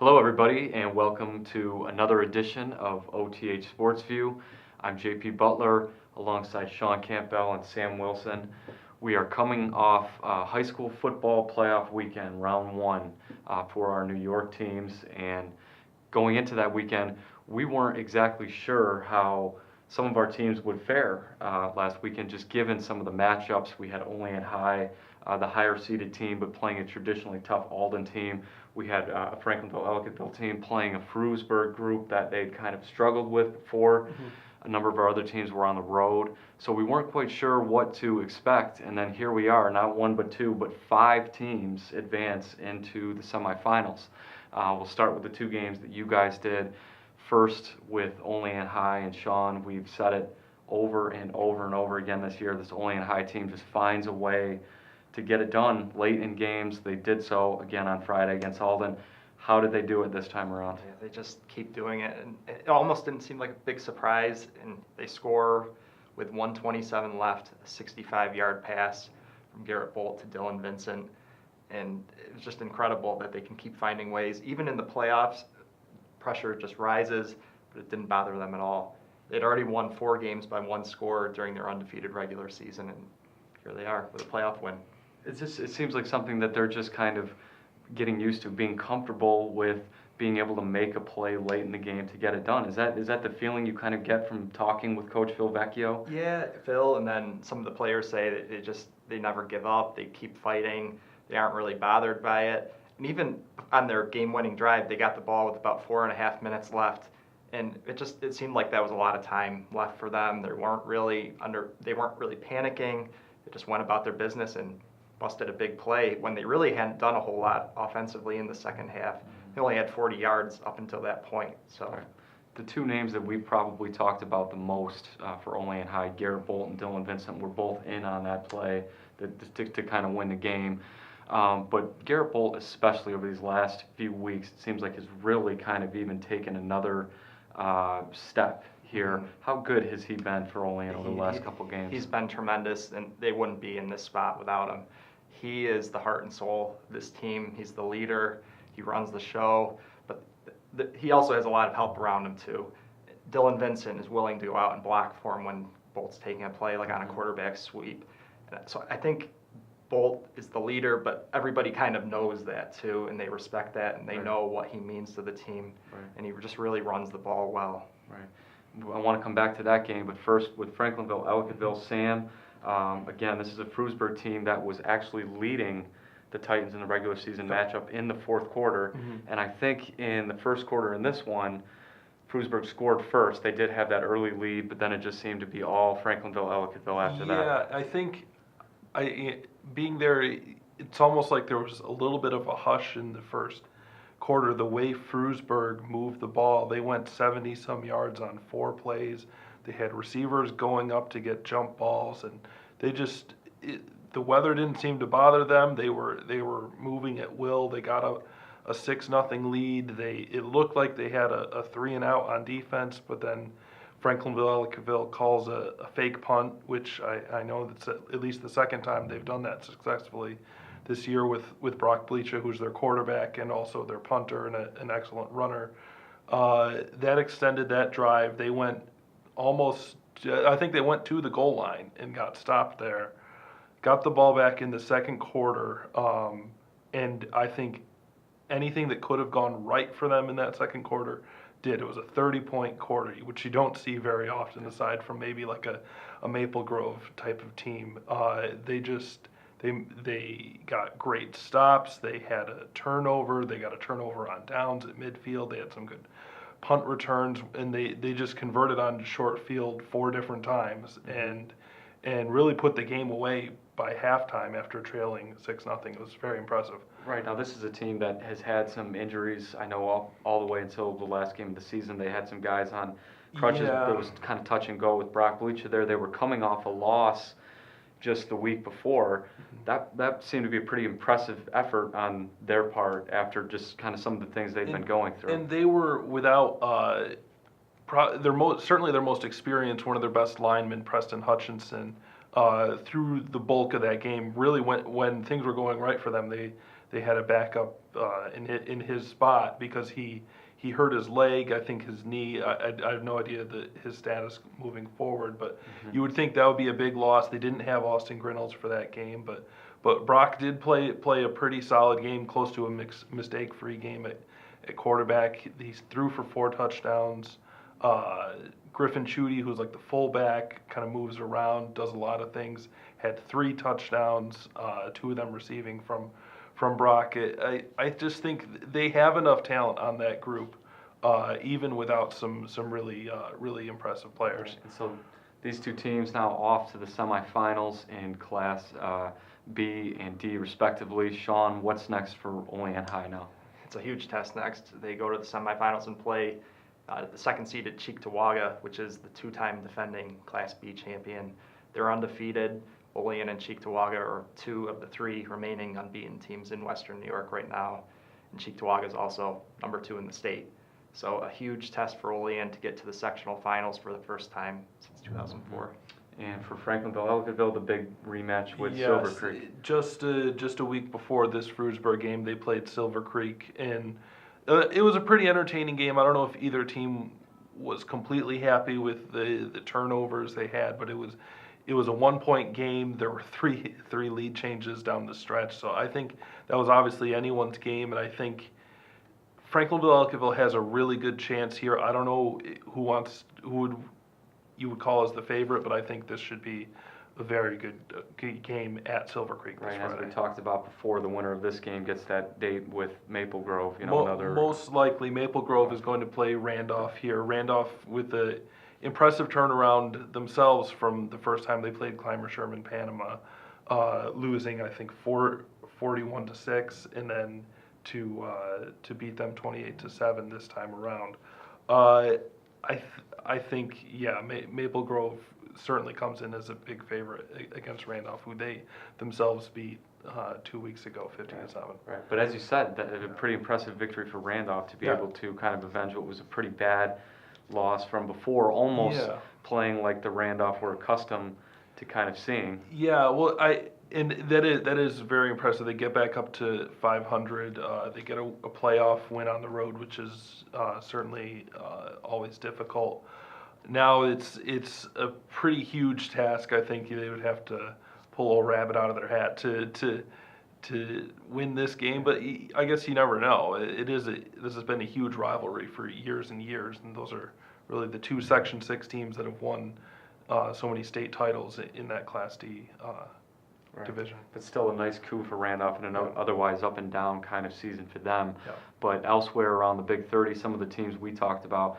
Hello, everybody, and welcome to another edition of OTH Sports View. I'm JP Butler alongside Sean Campbell and Sam Wilson. We are coming off high school football playoff weekend, round one, for our New York teams. And going into that weekend, we weren't exactly sure how some of our teams would fare last weekend, just given some of the matchups. We had Olean High, the higher seeded team, but playing a traditionally tough Alden team. We had a Franklinville Ellicottville team playing a Frewsburg group that they'd kind of struggled with before. A number of our other teams were on the road, so we weren't quite sure what to expect. And then here we are, not one but two, but five teams advance into the semifinals. We'll start with the two games that you guys did. First with Olean High, and Sean, we've said it over and over and over again this year. This Olean High team just finds a way to get it done late in games. They did so again on Friday against Alden. How did they do it this time around? Yeah, they just keep doing it, and it almost didn't seem like a big surprise. And they score with 1:27 left, a 65-yard pass from Garrett Bolt to Dylan Vincent, and it was just incredible that they can keep finding ways. Even in the playoffs, pressure just rises, but it didn't bother them at all. They'd already won 4 games by 1 score during their undefeated regular season, and here they are with a playoff win. It seems like something that they're just kind of getting used to, being comfortable with being able to make a play late in the game to get it done. Is that the feeling you kind of get from talking with Coach Phil Vecchio? Yeah, Phil, and then some of the players say that they never give up, they keep fighting, they aren't really bothered by it. And even on their game-winning drive, they got the ball with about 4.5 minutes left, and it seemed like that was a lot of time left for them. They weren't really panicking. They just went about their business and busted a big play when they really hadn't done a whole lot offensively in the second half. They only had 40 yards up until that point. So, right. The two names that we probably talked about the most for Olean High, Garrett Bolt and Dylan Vincent, were both in on that play to kind of win the game. But Garrett Bolt, especially over these last few weeks, it seems like has really kind of even taken another step here. Mm-hmm. How good has he been for Olean over the last couple games? He's been tremendous, and they wouldn't be in this spot without him. He is the heart and soul of this team. He's the leader. He runs the show, but he also has a lot of help around him too. Dylan Vincent is willing to go out and block for him when Bolt's taking a play, like on a quarterback sweep. So I think Bolt is the leader, but everybody kind of knows that too, and they respect that, and they know what he means to the team, and he just really runs the ball well. Right. I want to come back to that game, but first with Franklinville Ellicottville, Sam. Again, this is a Frewsburg team that was actually leading the Titans in the regular season matchup in the fourth quarter. Mm-hmm. And I think in the first quarter in this one, Frewsburg scored first. They did have that early lead, but then it just seemed to be all Franklinville Ellicottville after that. Yeah, I think being there, it's almost like there was a little bit of a hush in the first quarter. The way Frewsburg moved the ball, they went 70-some yards on 4 plays. They had receivers going up to get jump balls, and the weather didn't seem to bother them. They were moving at will. They got a 6-0 lead. It looked like they had a 3-and-out on defense, but then Franklinville Ellicottville calls a fake punt, which I know that's at least the second time they've done that successfully this year with Brock Bleacher, who's their quarterback and also their punter and an excellent runner. That extended that drive. They went I think they went to the goal line and got stopped there. Got the ball back in the second quarter, and I think anything that could have gone right for them in that second quarter did. It was a 30-point quarter, which you don't see very often, aside from maybe like a Maple Grove type of team. They got great stops. They had a turnover. They got a turnover on downs at midfield. They had some good punt returns, and they just converted on short field 4 different times and really put the game away by halftime after trailing 6-0. It was very impressive. Right, now this is a team that has had some injuries. I know all the way until the last game of the season they had some guys on crutches. Yeah. It was kind of touch and go with Brock Bleacher there. They were coming off a loss just the week before. That seemed to be a pretty impressive effort on their part after just kind of some of the things they've been going through. And they were without certainly their most experienced, one of their best linemen, Preston Hutchinson, through the bulk of that game. Really, when things were going right for them, they they had a backup in his spot because he hurt his leg, I think his knee. I have no idea his status moving forward, but you would think that would be a big loss. They didn't have Austin Grinnells for that game, but Brock did play a pretty solid game, close to a mistake-free game at quarterback. He threw for 4 touchdowns. Griffin Chudy, who's like the fullback, kind of moves around, does a lot of things, had 3 touchdowns, 2 of them receiving from Brock. I just think they have enough talent on that group, even without some really impressive players. And so these two teams now off to the semifinals in Class B and D respectively. Sean, what's next for Olean High now? It's a huge test next. They go to the semifinals and play the second-seeded Cheektowaga, which is the 2-time defending Class B champion. They're undefeated. Olean and Cheektowaga are 2 of the 3 remaining unbeaten teams in Western New York right now. And Cheektowaga is also number 2 in the state. So a huge test for Olean to get to the sectional finals for the first time since 2004. And for Franklinville, Ellicottville, the big rematch with Yes, Silver Creek. Just a week before this Frewsburg game, they played Silver Creek, and it was a pretty entertaining game. I don't know if either team was completely happy with the turnovers they had, but it was a 1-point game. There were three lead changes down the stretch, so I think that was obviously anyone's game, and I think Franklinville-Ellicottville has a really good chance here. I don't know who you would call as the favorite, but I think this should be a very good game at Silver Creek this Right, Friday. as we talked about before, the winner of this game gets that date with Maple Grove. Another. Most likely, Maple Grove is going to play Randolph here. Randolph with the impressive turnaround themselves from the first time they played Clymer Sherman Panama, losing I think 41-6, and then to beat them 28-7 this time around. I think Maple Grove certainly comes in as a big favorite against Randolph, who they themselves beat 2 weeks ago, 50-7. Right, but as you said, that a pretty impressive victory for Randolph to be able to kind of avenge what was a pretty bad loss from before, almost playing like the Randolph we're accustomed to kind of seeing. Yeah, well, that is very impressive. They get back up to 500. They get a playoff win on the road, which is certainly always difficult. Now it's a pretty huge task. I think they would have to pull a rabbit out of their hat to win this game. But I guess you never know. This has been a huge rivalry for years and years, and those are really the 2 Section 6 teams that have won so many state titles in that Class D division. But still a nice coup for Randolph and an otherwise up and down kind of season for them. Yeah. But elsewhere around the Big 30, some of the teams we talked about,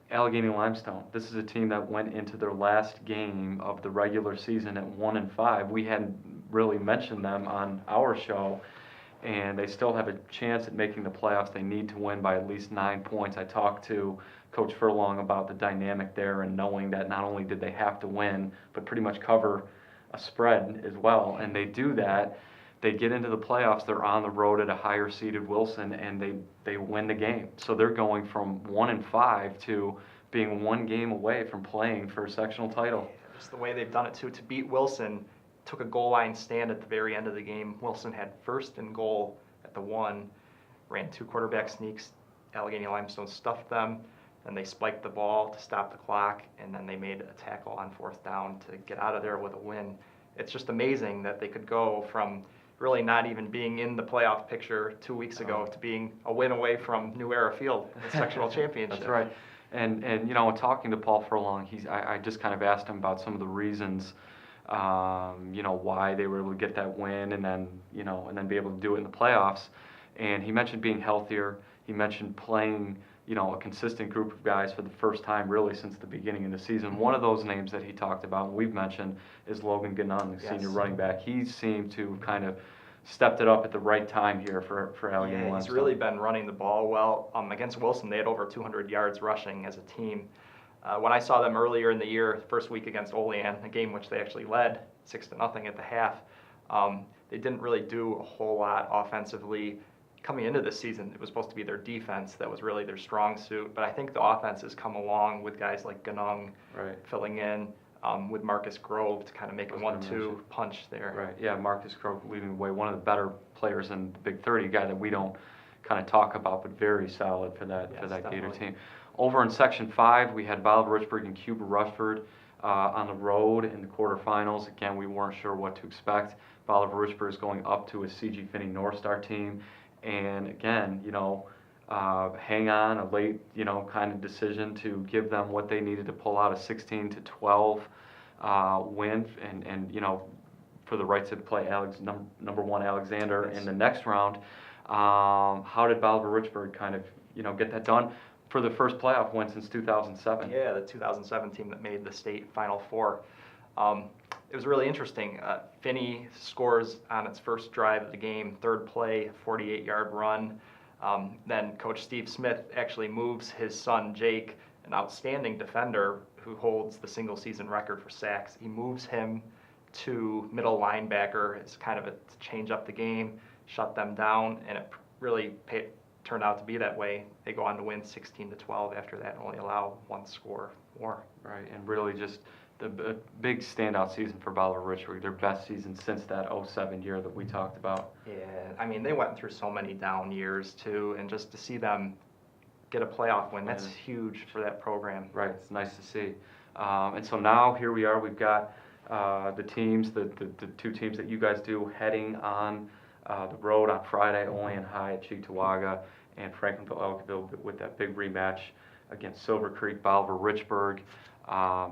Allegheny Limestone. This is a team that went into their last game of the regular season at 1-5. We hadn't really mentioned them on our show, and they still have a chance at making the playoffs. They need to win by at least 9 points. I talked to Coach Furlong about the dynamic there and knowing that not only did they have to win, but pretty much cover a spread as well, and they do that. They get into the playoffs, they're on the road at a higher seeded Wilson, and they win the game. So they're going from 1-5 to being 1 game away from playing for a sectional title. Just the way they've done it too. To beat Wilson, took a goal line stand at the very end of the game. Wilson had first and goal at the 1, ran 2 quarterback sneaks. Allegheny Limestone stuffed them, and they spiked the ball to stop the clock, and then they made a tackle on 4th down to get out of there with a win. It's just amazing that they could go from really not even being in the playoff picture 2 weeks ago to being a win away from New Era Field, the sectional championship. That's right. And talking to Paul Furlong, I just kind of asked him about some of the reasons, why they were able to get that win and then be able to do it in the playoffs. And he mentioned being healthier. He mentioned playing, a consistent group of guys for the first time really since the beginning of the season. One of those names that he talked about, and we've mentioned, is Logan Gannon, the senior running back. He seemed to kind of stepped it up at the right time here for Allegheny Limestone. He's really been running the ball well. Against Wilson, they had over 200 yards rushing as a team. When I saw them earlier in the year, first week against Olean, a game which they actually led 6-0 at the half, they didn't really do a whole lot offensively. Coming into this season, it was supposed to be their defense that was really their strong suit, but I think the offense has come along with guys like Ganong filling in. with Marcus Grove to kind of make a I was gonna 1-2 mention. punch there. Right, yeah, Marcus Grove leading the way, one of the better players in the Big 30, a guy that we don't kind of talk about, but very solid for that Yes, Gator definitely. team. Over in Section 5, we had Bolivar Richburg and Cuba Rushford on the road in the quarterfinals. Again, we weren't sure what to expect. Bolivar Richburg is going up to a CG Finney North Star team, and again, hang on, a late, kind of decision to give them what they needed to pull out a 16-12 win, and for the right to play number one Alexander Yes. in the next round. How did Bolivar Richburg kind of, get that done for the first playoff win since 2007? Yeah, the 2007 team that made the state Final Four. It was really interesting. Finney scores on its first drive of the game, third play, 48-yard run. Then Coach Steve Smith actually moves his son Jake, an outstanding defender who holds the single season record for sacks. He moves him to middle linebacker. It's kind of to change up the game, shut them down, and it really turned out to be that way. They go on to win 16-12 after that and only allow one score more. Right, and really just the big standout season for Bolivar Richburg, their best season since that 07 year that we talked about. Yeah, I mean, they went through so many down years too, and just to see them get a playoff win, that's huge for that program. Right, it's nice to see. And so now here we are, we've got the teams, the two teams that you guys do heading on the road on Friday, Olean High at Cheektowaga and Franklinville Elkville with that big rematch against Silver Creek. Bolivar Richburg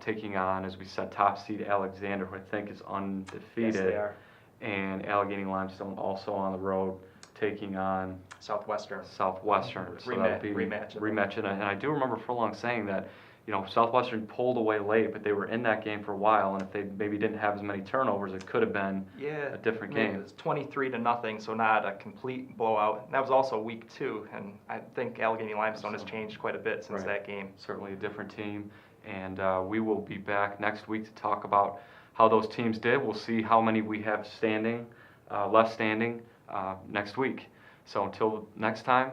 taking on, as we said, top seed Alexander, who I think is undefeated. Yes, they are. And Allegheny Limestone also on the road taking on Southwestern. Southwestern. So that'll be Rematch. And I do remember Furlong saying that, Southwestern pulled away late, but they were in that game for a while, and if they maybe didn't have as many turnovers, it could have been a different game. It was 23-0, so not a complete blowout. And that was also week 2, and I think Allegheny Limestone has changed quite a bit since that game. Certainly a different team, and we will be back next week to talk about how those teams did. We'll see how many we have left standing next week. So until next time,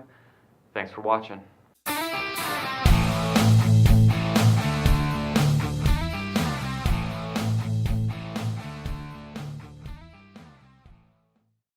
thanks for watching.